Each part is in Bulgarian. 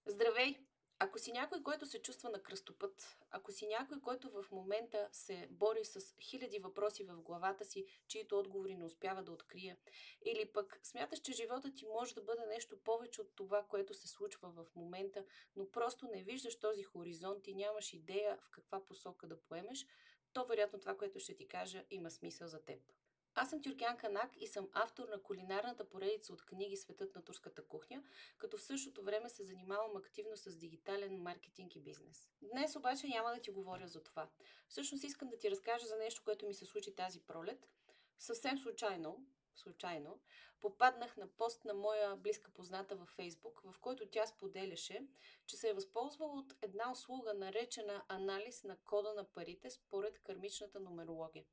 Здравей! Ако си някой, който се чувства на кръстопът, ако си някой, който в момента се бори с хиляди въпроси в главата си, чието отговори не успява да открие, или пък смяташ, че животът ти може да бъде нещо повече от това, което се случва в момента, но просто не виждаш този хоризонт и нямаш идея в каква посока да поемеш, то вероятно това, което ще ти кажа, има смисъл за теб. Аз съм Тюркян Канак и съм автор на кулинарната поредица от книги "Светът на турската кухня", като в същото време се занимавам активно с дигитален маркетинг и бизнес. Днес обаче няма да ти говоря за това. Всъщност искам да ти разкажа за нещо, което ми се случи тази пролет. Съвсем случайно, попаднах на пост на моя близка позната във Фейсбук, в който тя споделяше, че се е възползвала от една услуга, наречена анализ на кода на парите според кармичната нумерология.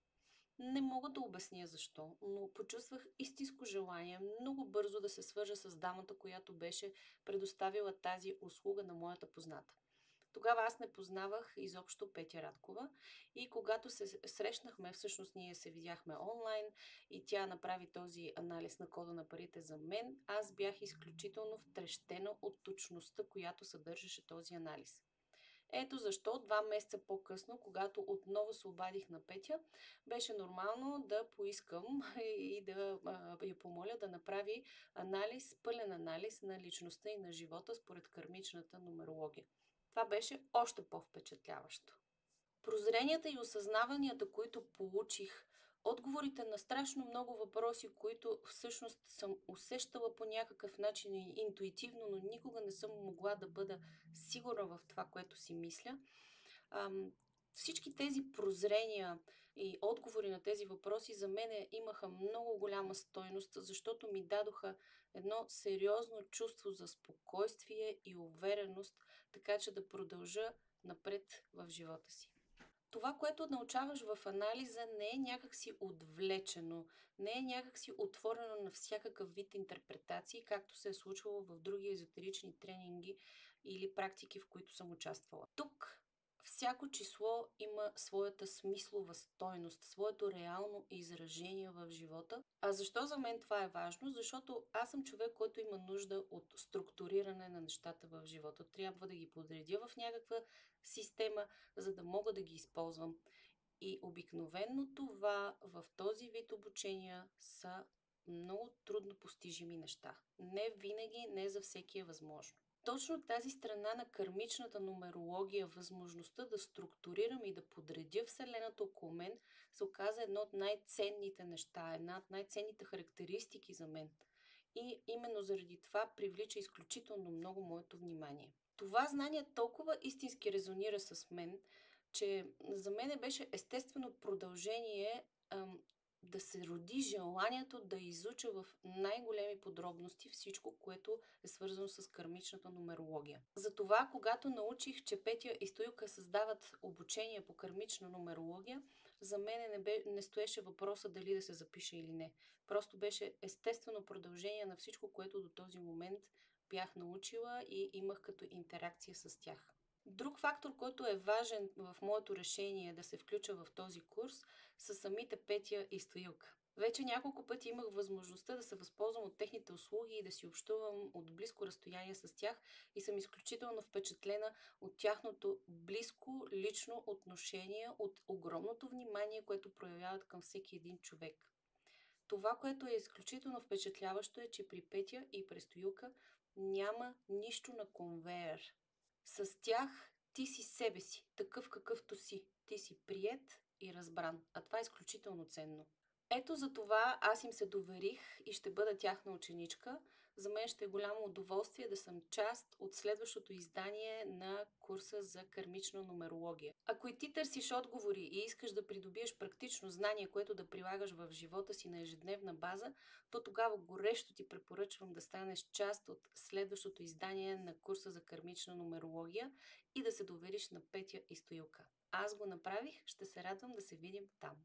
Не мога да обясня защо, но почувствах истинско желание много бързо да се свържа с дамата, която беше предоставила тази услуга на моята позната. Тогава аз не познавах изобщо Петя Радкова и когато се срещнахме, всъщност ние се видяхме онлайн и тя направи този анализ на кода на парите за мен, аз бях изключително втрещена от точността, която съдържаше този анализ. Ето защо 2 месеца по-късно, когато отново се обадих на Петя, беше нормално да поискам и да я помоля да направи пълен анализ на личността и на живота според кармичната нумерология. Това беше още по-впечатляващо. Прозренията и осъзнаванията, които получих, отговорите на страшно много въпроси, които всъщност съм усещала по някакъв начин интуитивно, но никога не съм могла да бъда сигурна в това, което си мисля. Всички тези прозрения и отговори на тези въпроси за мен имаха много голяма стойност, защото ми дадоха едно сериозно чувство за спокойствие и увереност, така че да продължа напред в живота си. Това, което научаваш в анализа, не е някакси отвлечено, не е някакси отворено на всякакъв вид интерпретации, както се е случвало в други езотерични тренинги или практики, в които съм участвала. Тук всяко число има своята смислова стойност, своето реално изражение в живота. А защо за мен това е важно? Защото аз съм човек, който има нужда от структуриране на нещата в живота. Трябва да ги подредя в някаква система, за да мога да ги използвам. И обикновенно това в този вид обучения са много трудно постижими неща. Не винаги, не за всеки е възможно. Точно тази страна на кармичната нумерология, възможността да структурирам и да подредя Вселената около мен, се оказа едно от най-ценните неща, една от най-ценните характеристики за мен. И именно заради това привлича изключително много моето внимание. Това знание толкова истински резонира с мен, че за мен беше естествено продължение да се роди желанието да изуча в най-големи подробности всичко, което е свързано с кармичната нумерология. Затова, когато научих, че Петя и Стоилка създават обучение по кармична нумерология, за мен не стоеше въпроса дали да се запиша или не. Просто беше естествено продължение на всичко, което до този момент бях научила и имах като интеракция с тях. Друг фактор, който е важен в моето решение да се включа в този курс, са самите Петя и Стоилка. Вече няколко пъти имах възможността да се възползвам от техните услуги и да си общувам от близко разстояние с тях и съм изключително впечатлена от тяхното близко лично отношение, от огромното внимание, което проявяват към всеки един човек. Това, което е изключително впечатляващо, е, че при Петя и при Стоилка няма нищо на конвейер. С тях ти си себе си, такъв какъвто си. Ти си приет и разбран, а това е изключително ценно. Ето за това аз им се доверих и ще бъда тяхна ученичка. За мен ще е голямо удоволствие да съм част от следващото издание на курса за кармична нумерология. Ако и ти търсиш отговори и искаш да придобиеш практично знание, което да прилагаш в живота си на ежедневна база, то тогава горещо ти препоръчвам да станеш част от следващото издание на курса за кармична нумерология и да се довериш на Петя и Стоилка. Аз го направих, ще се радвам да се видим там.